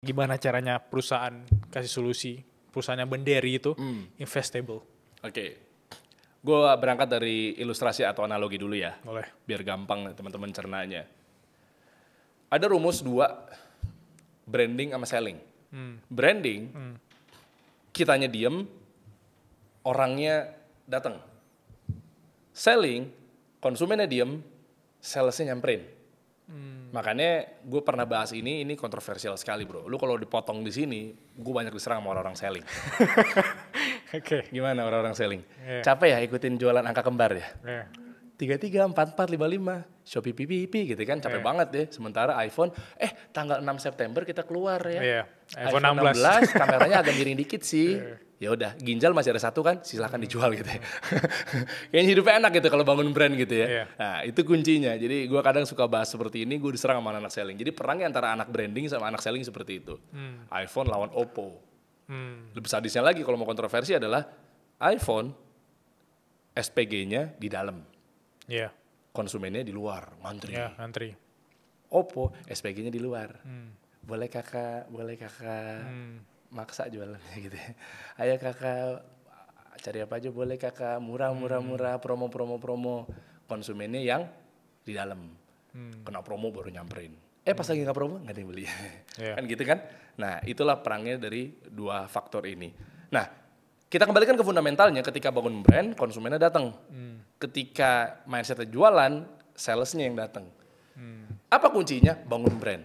Gimana caranya perusahaan kasih solusi, perusahaannya Benderi itu investable. Oke. Gue berangkat dari ilustrasi atau analogi dulu ya. Boleh. Biar gampang teman-teman cernanya. Ada rumus 2, branding sama selling. Branding, kitanya diem, orangnya datang. Selling, konsumennya diem, salesnya nyamperin. Makanya gue pernah bahas ini kontroversial sekali bro. Lu kalau dipotong di sini, gue banyak diserang sama orang-orang selling. Oke. Gimana orang-orang selling? Yeah. Capek ya ikutin jualan angka kembar ya? Yeah. 33, 44, 55, Shopee pipi gitu kan, capek banget ya. Sementara iPhone, tanggal 6 September kita keluar ya. Yeah. iPhone 16. Kameranya agak miring dikit sih. Ya udah, ginjal masih ada 1 kan, silakan dijual gitu ya. Kayaknya hidupnya enak gitu kalau bangun brand gitu ya. Nah itu kuncinya. Jadi gue kadang suka bahas seperti ini, gue diserang sama anak selling. Jadi perangnya antara anak branding sama anak selling seperti itu. iPhone lawan Oppo. Lebih sadisnya lagi kalau mau kontroversi adalah iPhone, SPG-nya di dalam. Iya. Konsumennya di luar, ngantri. Iya, ngantri. Oppo, SPG-nya di luar. Boleh kakak. Maksa jualannya gitu ya. Ayo kakak, cari apa aja boleh kakak, murah, promo. Konsumennya yang di dalam. Kena promo baru nyamperin. Pas lagi nggak promo, nggak ada yang beli. Kan gitu kan? Nah, itulah perangnya dari 2 faktor ini. Nah, kita kembalikan ke fundamentalnya, ketika bangun brand, konsumennya datang. Ketika mindsetnya jualan, salesnya yang datang. Apa kuncinya? Bangun brand.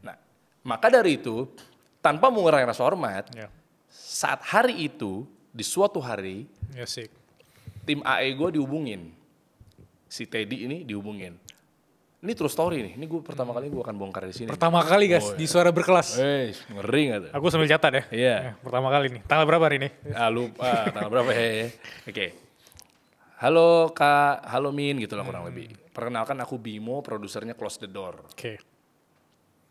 Nah, maka dari itu, tanpa mengurangi rasa hormat, saat hari itu, di suatu hari, tim AE gue dihubungin. Si Teddy ini dihubungin. Ini true story nih, ini gue pertama kali gue akan bongkar di sini. Pertama kali guys, di Suara Berkelas. Ngeri gak tuh? Aku sambil catat ya. Iya. Pertama kali nih, tanggal berapa hari ini? Lupa, tanggal berapa ya? Oke. Halo Kak, halo Min gitu lah kurang lebih. Perkenalkan aku Bimo, produsernya Close the Door. Oke.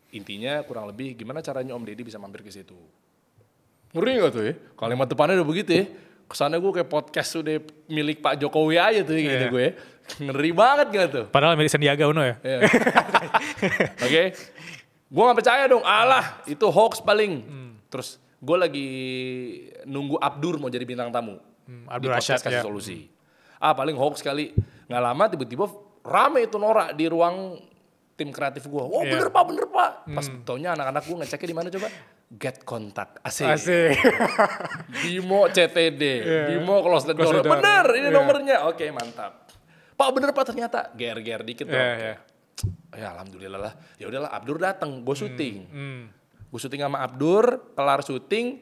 Intinya kurang lebih gimana caranya Om Deddy bisa mampir ke situ. Ngeri gak tuh ya? Kalimat depannya udah begitu ya. Kesannya gue kayak podcast udah milik Pak Jokowi aja tuh gitu gue ya. Ngeri banget gak tuh? Padahal milik Sandiaga Uno ya. Oke. Gue gak percaya dong, alah itu hoax paling. Terus gue lagi nunggu Abdur mau jadi bintang tamu. Abdur Rashad kasih solusi. Paling hoax kali. Gak lama tiba-tiba rame itu norak di ruang tim kreatif gue. Wah bener pak. Pas taunya anak-anak gue ngeceknya di mana coba? Get Contact. Asik. Bimo CTD. Bimo Close the Door. Bener ini nomornya. Oke mantap. Pak bener pak ternyata. GR dikit dong. Ya alhamdulillah lah. Ya udahlah Abdur datang. Gue syuting. Gue syuting sama Abdur. Kelar syuting.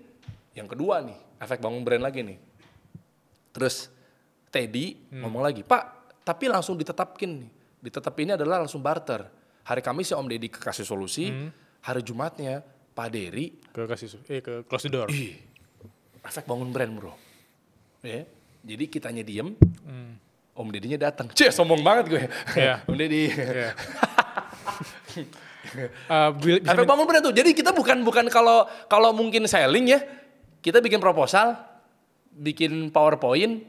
Yang kedua nih. Efek bangun brand lagi nih. Terus Teddy ngomong lagi. Pak tapi langsung ditetapkin nih. Ditetapinnya adalah langsung barter. Hari Kamis ya Om Deddy kasih solusi, hari Jumatnya Pak Dery ke Close the Door. Efek bangun brand bro. Ya, jadi kitanya diem, Om Deddy-nya datang. Sombong banget gue. Om Deddy. Efek bangun brand tuh. Jadi kita bukan kalau mungkin selling ya, kita bikin proposal, bikin PowerPoint,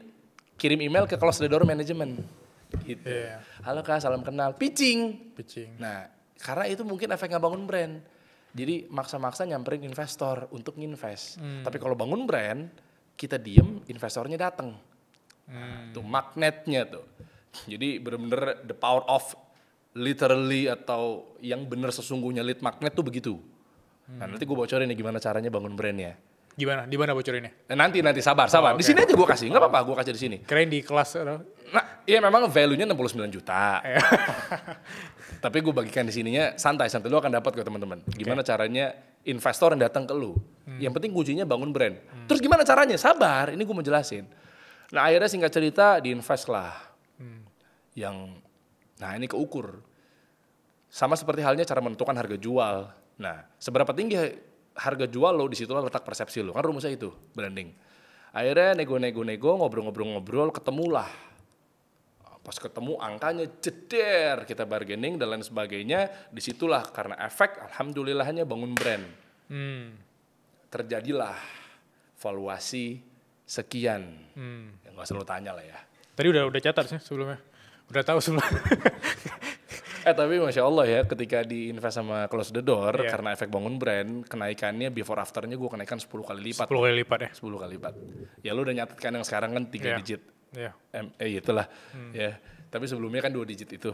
kirim email ke Close the Door Management. Gitu. Halo Kak, salam kenal. Pitching. Nah, karena itu mungkin efek ngebangun brand. Jadi maksa-maksa nyamperin investor untuk nginvest. Tapi kalau bangun brand, kita diem, investornya datang. Tuh magnetnya tuh. Jadi bener-bener the power of literally atau yang bener sesungguhnya lead magnet tuh begitu. Nah, nanti gue bocorin nih gimana caranya bangun brandnya. Gimana? Di mana bocorinnya? Nanti sabar. Di sini aja gue kasih, nggak apa-apa gue kasih di sini. Keren di kelas. Nah, iya memang value-nya 69 juta. Tapi gue bagikan di sininya santai lu akan dapat ke teman-teman. Gimana caranya investor yang datang ke lu. Yang penting kuncinya bangun brand. Terus gimana caranya? Sabar, ini gue mau jelasin. Nah akhirnya singkat cerita diinvest lah. Nah ini keukur. Sama seperti halnya cara menentukan harga jual. Nah seberapa tinggi harga jual lo, disitulah letak persepsi lo. Kan rumusnya itu, branding. Akhirnya nego, ngobrol-ngobrol, ketemulah. Pas ketemu angkanya jeder, kita bargaining dan lain sebagainya. Disitulah karena efek, alhamdulillahnya bangun brand. Terjadilah valuasi sekian. Yang gak usah lo tanya lah ya. Tadi udah catat sih sebelumnya. Udah tahu sebelumnya. Tapi Masya Allah ya, ketika di-invest sama Close the Door, karena efek bangun brand, kenaikannya before afternya gue kenaikan 10 kali lipat. 10 kali lipat ya? 10 kali lipat. Ya lu udah nyatet kan yang sekarang kan 3 digit. Iya. Itulah. Ya. Tapi sebelumnya kan 2 digit itu.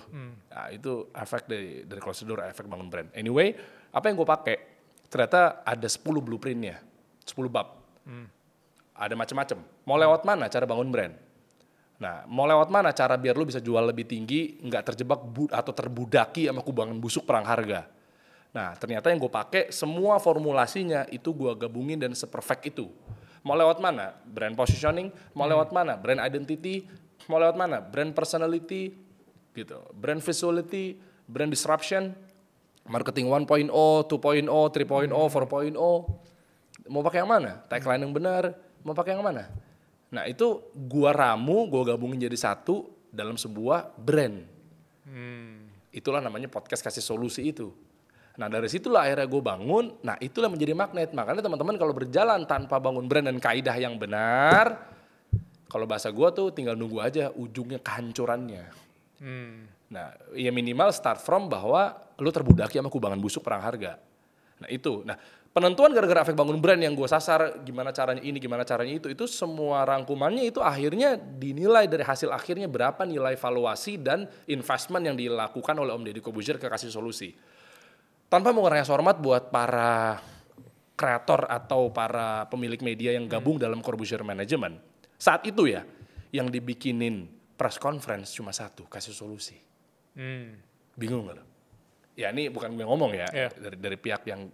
Nah, itu efek dari Close the Door, efek bangun brand. Anyway, apa yang gue pakai? Ternyata ada 10 blueprintnya, 10 bab. Ada macam-macam. Mau lewat mana cara bangun brand? Nah, mau lewat mana cara biar lu bisa jual lebih tinggi, nggak terjebak atau terbudaki sama kubangan busuk perang harga. Nah, ternyata yang gue pakai semua formulasinya itu gue gabungin dan seperfect itu. Mau lewat mana? Brand positioning, mau lewat mana? Brand identity, mau lewat mana? Brand personality, gitu. Brand visuality, brand disruption, marketing 1.0, 2.0, 3.0, 4.0. Mau pakai yang mana? Tagline yang benar, mau pakai yang mana? Nah itu gua ramu, gua gabungin jadi satu dalam sebuah brand. Itulah namanya podcast kasih solusi itu. Nah dari situlah akhirnya gue bangun, nah itulah menjadi magnet. Makanya teman-teman kalau berjalan tanpa bangun brand dan kaidah yang benar, kalau bahasa gua tuh tinggal nunggu aja ujungnya kehancurannya. Nah ya minimal start from bahwa lu terbudaki sama kubangan busuk perang harga. Nah itu, penentuan gara-gara efek bangun brand yang gue sasar, gimana caranya ini, gimana caranya itu semua rangkumannya itu akhirnya dinilai dari hasil akhirnya berapa nilai valuasi dan investment yang dilakukan oleh Om Deddy Corbuzier ke Kasih Solusi. Tanpa mengurangi hormat buat para kreator atau para pemilik media yang gabung dalam Corbuzier Management. Saat itu ya, yang dibikinin press conference cuma satu, Kasih Solusi. Bingung gak lo? Ya ini bukan gue ngomong ya, dari pihak yang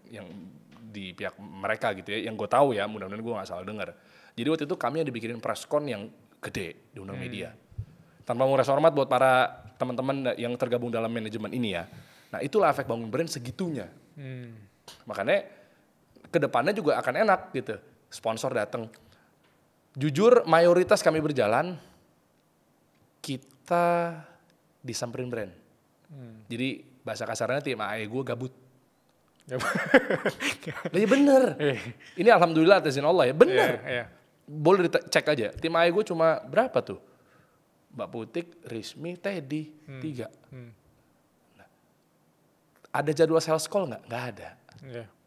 di pihak mereka gitu ya, yang gue tahu ya, mudah-mudahan gue gak salah dengar. Jadi waktu itu kami yang dibikinin press con yang gede, diundang media. Tanpa menguras hormat buat para teman-teman yang tergabung dalam manajemen ini ya. Nah itulah efek bangun brand segitunya. Makanya kedepannya juga akan enak gitu, sponsor datang. Jujur mayoritas kami berjalan, kita disamperin brand. Jadi bahasa kasarnya tim AE gue gabut. Ya bener. Ini alhamdulillah atas izin Allah ya, bener. Boleh dicek aja, tim AE gue cuma berapa tuh? Mbak Putik, Rismi, Teddy, 3. Nah, ada jadwal sales call nggak? Nggak ada.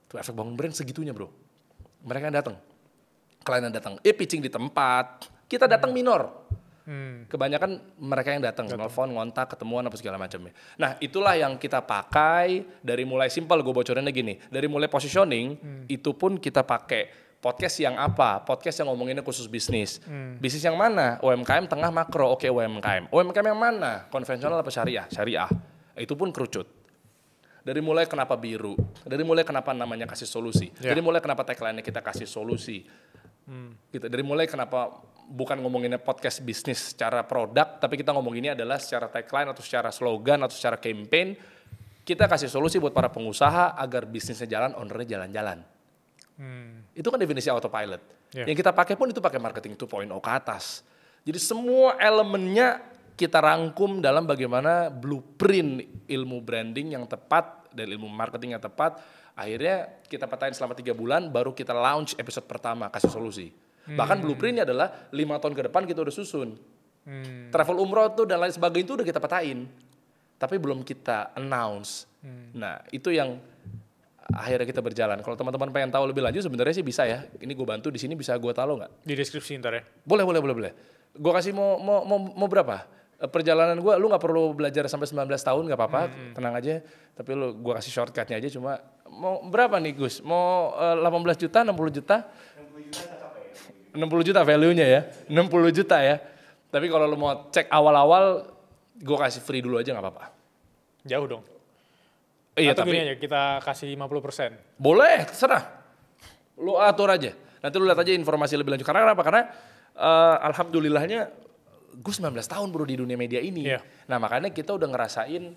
Tuh efek bangun brand segitunya bro. Mereka yang datang, klien yang datang, pitching di tempat, kita datang minor. Kebanyakan mereka yang datang, nelfon, ngontak, ketemuan apa segala macamnya. Nah itulah yang kita pakai dari mulai simpel, gue bocorinnya gini. Dari mulai positioning, itu pun kita pakai podcast yang apa? Podcast yang ngomonginnya khusus bisnis. Bisnis yang mana? UMKM tengah makro, oke UMKM. UMKM yang mana? Konvensional apa syariah? Syariah. Itu pun kerucut. Dari mulai kenapa biru, dari mulai kenapa namanya kasih solusi, dari mulai kenapa tagline-nya kita kasih solusi. Gitu. Dari mulai kenapa bukan ngomonginnya podcast bisnis secara produk, tapi kita ngomonginnya adalah secara tagline atau secara slogan atau secara campaign. Kita kasih solusi buat para pengusaha agar bisnisnya jalan, ownernya jalan-jalan. Itu kan definisi autopilot. Yang kita pakai pun itu pakai marketing 2.0 ke atas. Jadi semua elemennya kita rangkum dalam bagaimana blueprint ilmu branding yang tepat dan ilmu marketing yang tepat. Akhirnya kita petahin selama 3 bulan, baru kita launch episode pertama Kasih Solusi. Bahkan blueprintnya adalah 5 tahun ke depan kita udah susun. Travel umroh tuh dan lain sebagainya itu udah kita petahin. Tapi belum kita announce. Nah itu yang akhirnya kita berjalan. Kalau teman-teman pengen tahu lebih lanjut sebenarnya sih bisa ya. Ini gue bantu di sini, bisa gue taruh nggak? Di deskripsi ntar ya? Boleh. Gue kasih mau berapa? Perjalanan gue, lu nggak perlu belajar sampai 19 tahun nggak apa-apa, tenang aja. Tapi gue kasih shortcutnya aja, cuma mau berapa nih Gus? Mau 18 juta, 60 juta? 60 juta value-nya ya, 60 juta ya. Tapi kalau lu mau cek awal-awal, gue kasih free dulu aja nggak apa-apa. Jauh dong. Iya, atau tapi gini aja, kita kasih 50%. boleh, terserah. Lu atur aja. Nanti lu lihat aja informasi lebih lanjut. Karena kenapa? Karena alhamdulillahnya gue 19 tahun bro di dunia media ini. Nah makanya kita udah ngerasain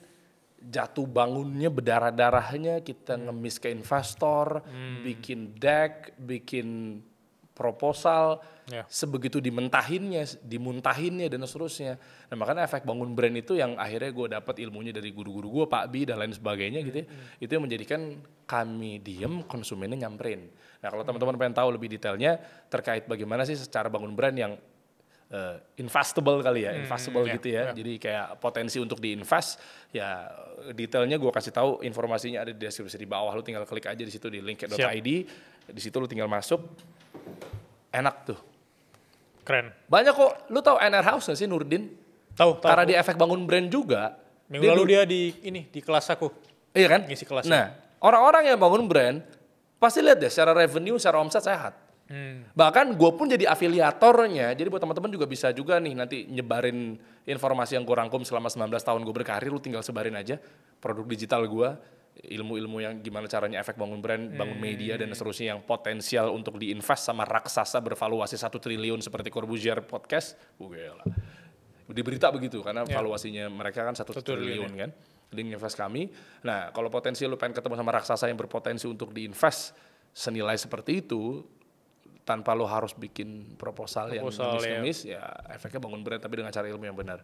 jatuh bangunnya, berdarah-darahnya, kita ngemis ke investor, bikin deck, bikin proposal, sebegitu dimuntahinnya dan seterusnya. Nah makanya efek bangun brand itu yang akhirnya gue dapat ilmunya dari guru-guru gue, Pak Bi dan lain sebagainya gitu ya. Itu yang menjadikan kami diem, konsumennya nyamperin. Nah kalau teman-teman pengen tahu lebih detailnya terkait bagaimana sih secara bangun brand yang investable kali ya, investable gitu ya. Jadi kayak potensi untuk diinvest, ya detailnya gue kasih tahu, informasinya ada di deskripsi di bawah. Lu tinggal klik aja di situ di link.id, di situ lu tinggal masuk, enak tuh. Keren. Banyak kok, lu tahu NR House gak sih Nurdin? Tahu. Karena di efek bangun brand juga. Minggu lalu dia di kelas aku. Iya kan? Ngisi kelas. Nah, orang-orang yang bangun brand pasti lihat deh secara revenue, secara omset sehat. Bahkan gue pun jadi afiliatornya, jadi buat teman-teman juga bisa juga nih nanti nyebarin informasi yang gue rangkum selama 19 tahun gue berkarir, lu tinggal sebarin aja produk digital gue, ilmu-ilmu yang gimana caranya efek bangun brand, bangun media dan seterusnya yang potensial untuk diinvest sama raksasa bervaluasi 1 triliun seperti Corbusier Podcast, gila. Di berita begitu karena valuasinya mereka kan 1 triliun kan, di invest kami. Nah kalau potensi lu pengen ketemu sama raksasa yang berpotensi untuk diinvest senilai seperti itu, tanpa lo harus bikin proposal yang ngemis-ngemis, ya efeknya bangun brand tapi dengan cara ilmu yang benar.